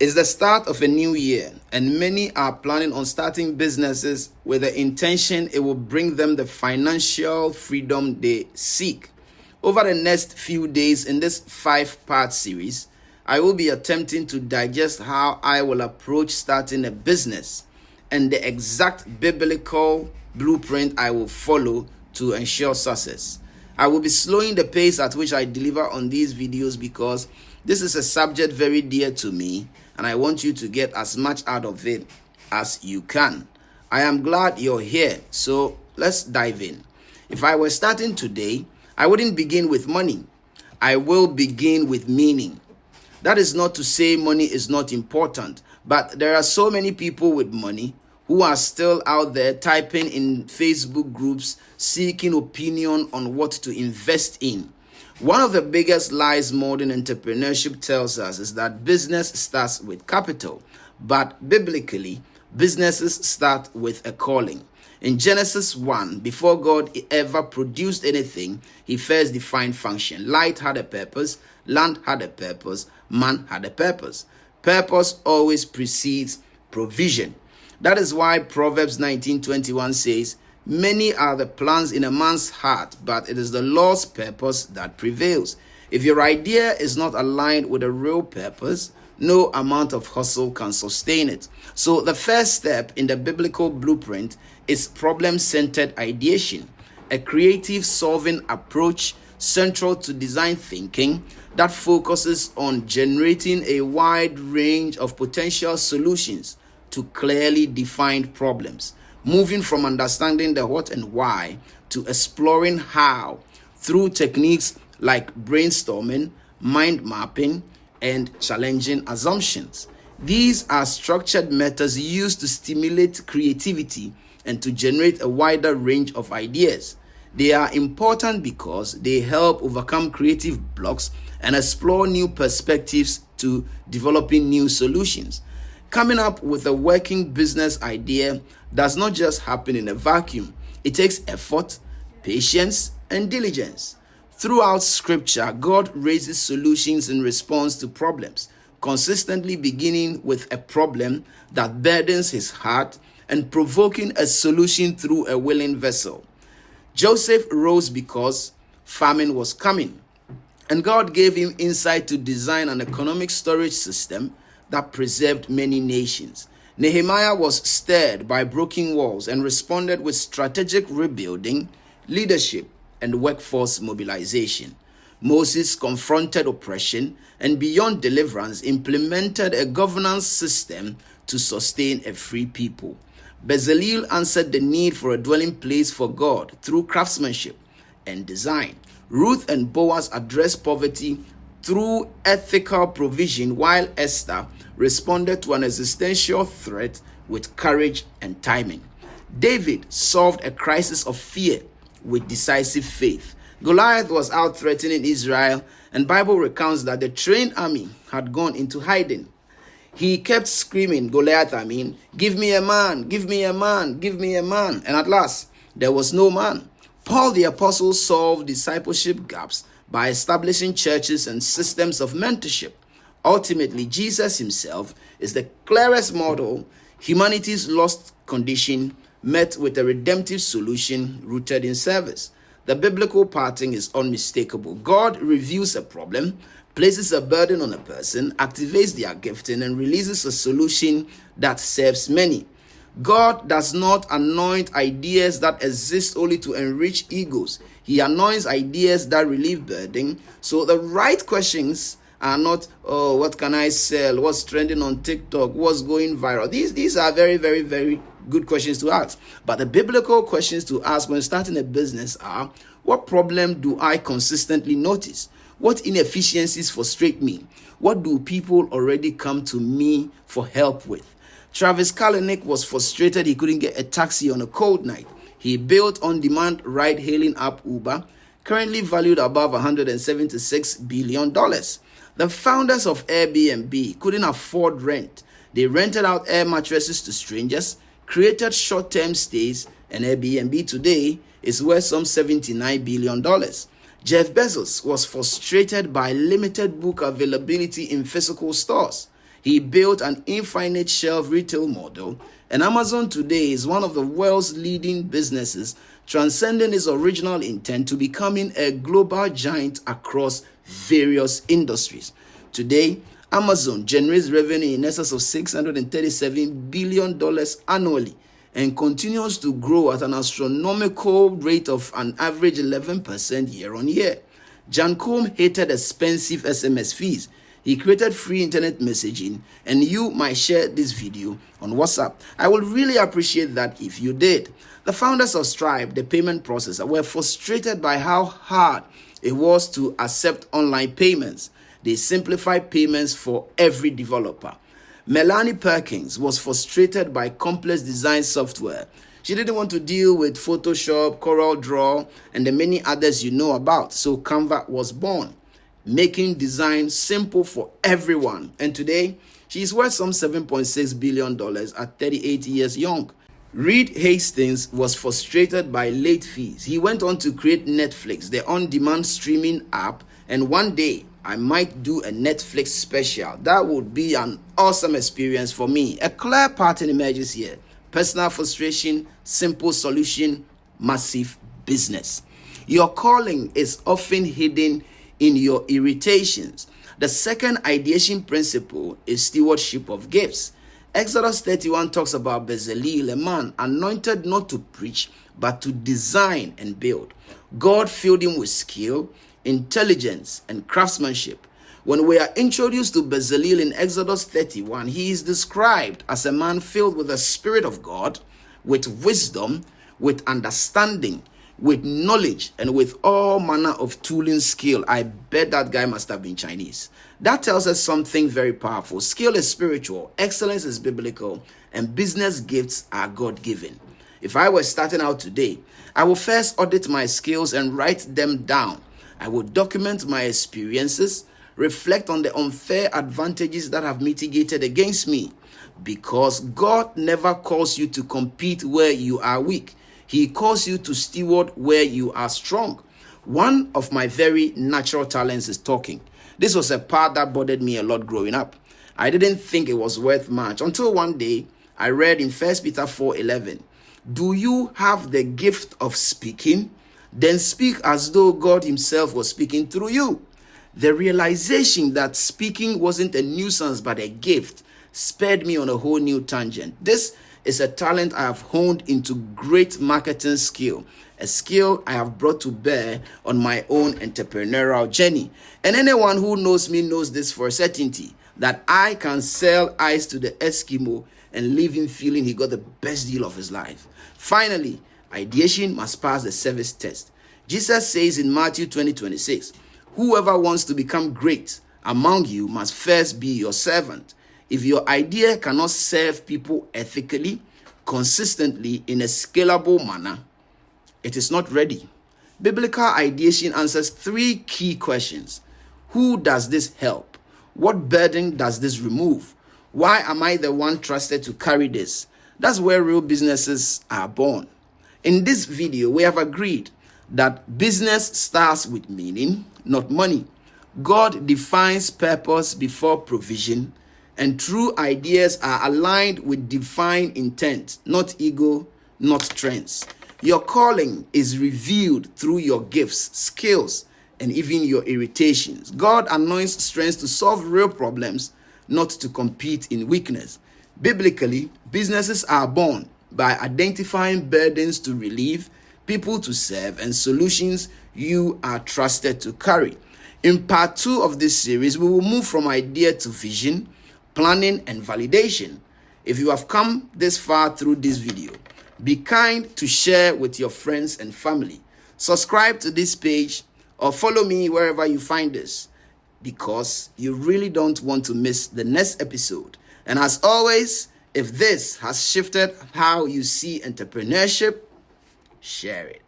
It's the start of a new year, and many are planning on starting businesses with the intention it will bring them the financial freedom they seek. Over the next few days in this 5-part series, I will be attempting to digest how I will approach starting a business and the exact biblical blueprint I will follow to ensure success. I will be slowing the pace at which I deliver on these videos because this is a subject very dear to me and I want you to get as much out of it as you can. I am glad you're here, so let's dive in. If I were starting today, I wouldn't begin with money. I will begin with meaning. That is not to say money is not important, but there are so many people with money who are still out there typing in Facebook groups seeking opinion on what to invest in. One of the biggest lies modern entrepreneurship tells us is that business starts with capital, but biblically, businesses start with a calling. In Genesis 1, before God ever produced anything, he first defined function. Light had a purpose, land had a purpose, man had a purpose. Purpose always precedes provision. That is why Proverbs 19:21 says, "Many are the plans in a man's heart, but it is the Lord's purpose that prevails." If your idea is not aligned with a real purpose, no amount of hustle can sustain it. So the first step in the biblical blueprint is problem-centered ideation, a creative solving approach central to design thinking that focuses on generating a wide range of potential solutions to clearly defined problems, moving from understanding the what and why to exploring how through techniques like brainstorming, mind mapping, and challenging assumptions. These are structured methods used to stimulate creativity and to generate a wider range of ideas. They are important because they help overcome creative blocks and explore new perspectives to developing new solutions. Coming up with a working business idea does not just happen in a vacuum. It takes effort, patience, and diligence. Throughout Scripture, God raises solutions in response to problems, consistently beginning with a problem that burdens his heart and provoking a solution through a willing vessel. Joseph rose because famine was coming, and God gave him insight to design an economic storage system that preserved many nations. Nehemiah was stirred by broken walls and responded with strategic rebuilding, leadership, and workforce mobilization. Moses confronted oppression and beyond deliverance implemented a governance system to sustain a free people. Bezalel answered the need for a dwelling place for God through craftsmanship and design. Ruth and Boaz addressed poverty through ethical provision, while Esther responded to an existential threat with courage and timing. David solved a crisis of fear with decisive faith. Goliath was out threatening Israel, and Bible recounts that the trained army had gone into hiding. He kept screaming, Goliath, give me a man, give me a man, give me a man. And at last, there was no man. Paul the Apostle solved discipleship gaps by establishing churches and systems of mentorship. Ultimately, Jesus himself is the clearest model. Humanity's lost condition met with a redemptive solution rooted in service. The biblical pattern is unmistakable. God reviews a problem, places a burden on a person, activates their gifting, and releases a solution that serves many. God does not anoint ideas that exist only to enrich egos. He anoints ideas that relieve burden. So the right questions are not, what can I sell? What's trending on TikTok? What's going viral? These are very, very, very good questions to ask. But the biblical questions to ask when starting a business are, what problem do I consistently notice? What inefficiencies frustrate me? What do people already come to me for help with? Travis Kalanick was frustrated he couldn't get a taxi on a cold night. He built on-demand ride-hailing app Uber, currently valued above $176 billion. The founders of Airbnb couldn't afford rent. They rented out air mattresses to strangers, created short-term stays, and Airbnb today is worth some $79 billion. Jeff Bezos was frustrated by limited book availability in physical stores. He built an infinite shelf retail model, and Amazon today is one of the world's leading businesses, transcending its original intent to becoming a global giant across various industries. Today, Amazon generates revenue in excess of $637 billion annually and continues to grow at an astronomical rate of an average 11% year on year. Jan Koum hated expensive SMS fees. He created free internet messaging, and you might share this video on WhatsApp. I would really appreciate that if you did. The founders of Stripe, the payment processor, were frustrated by how hard it was to accept online payments. They simplified payments for every developer. Melanie Perkins was frustrated by complex design software. She didn't want to deal with Photoshop, CorelDRAW, and the many others you know about, so Canva was born, making design simple for everyone. And today, she is worth some $7.6 billion at 38 years young. Reed Hastings was frustrated by late fees. He went on to create Netflix, the on-demand streaming app, and one day, I might do a Netflix special. That would be an awesome experience for me. A clear pattern emerges here. Personal frustration, simple solution, massive business. Your calling is often hidden in your irritations. The second ideation principle is stewardship of gifts. Exodus 31 talks about Bezalel, a man anointed not to preach, but to design and build. God filled him with skill, intelligence, and craftsmanship. When we are introduced to Bezalel in Exodus 31, he is described as a man filled with the Spirit of God, with wisdom, with understanding, with knowledge, and with all manner of tooling skill. I bet that guy must have been Chinese. That tells us something very powerful. Skill is spiritual, excellence is biblical, and business gifts are God-given. If I were starting out today, I will first audit my skills and write them down. I will document my experiences, reflect on the unfair advantages that have mitigated against me, because God never calls you to compete where you are weak. He calls you to steward where you are strong. One of my very natural talents is talking. This was a part that bothered me a lot growing up. I didn't think it was worth much until one day I read in 1 Peter 4:11, "Do you have the gift of speaking? Then speak as though God himself was speaking through you." The realization that speaking wasn't a nuisance but a gift spurred me on a whole new tangent. This is a talent I have honed into great marketing skill, a skill I have brought to bear on my own entrepreneurial journey. And anyone who knows me knows this for a certainty, that I can sell ice to the Eskimo and leave him feeling he got the best deal of his life. Finally, ideation must pass the service test. Jesus says in Matthew 20:26, "Whoever wants to become great among you must first be your servant." If your idea cannot serve people ethically, consistently, in a scalable manner, it is not ready. Biblical ideation answers three key questions. Who does this help? What burden does this remove? Why am I the one trusted to carry this? That's where real businesses are born. In this video, we have agreed that business starts with meaning, not money. God defines purpose before provision, and true ideas are aligned with divine intent, not ego, not trends. Your calling is revealed through your gifts, skills, and even your irritations. God anoints strengths to solve real problems, not to compete in weakness. Biblically, businesses are born by identifying burdens to relieve, people to serve, and solutions you are trusted to carry. In part 2 of this series, we will move from idea to vision, planning, and validation. If you have come this far through this video, be kind to share with your friends and family. Subscribe to this page or follow me wherever you find this, because you really don't want to miss the next episode. And as always, if this has shifted how you see entrepreneurship, share it.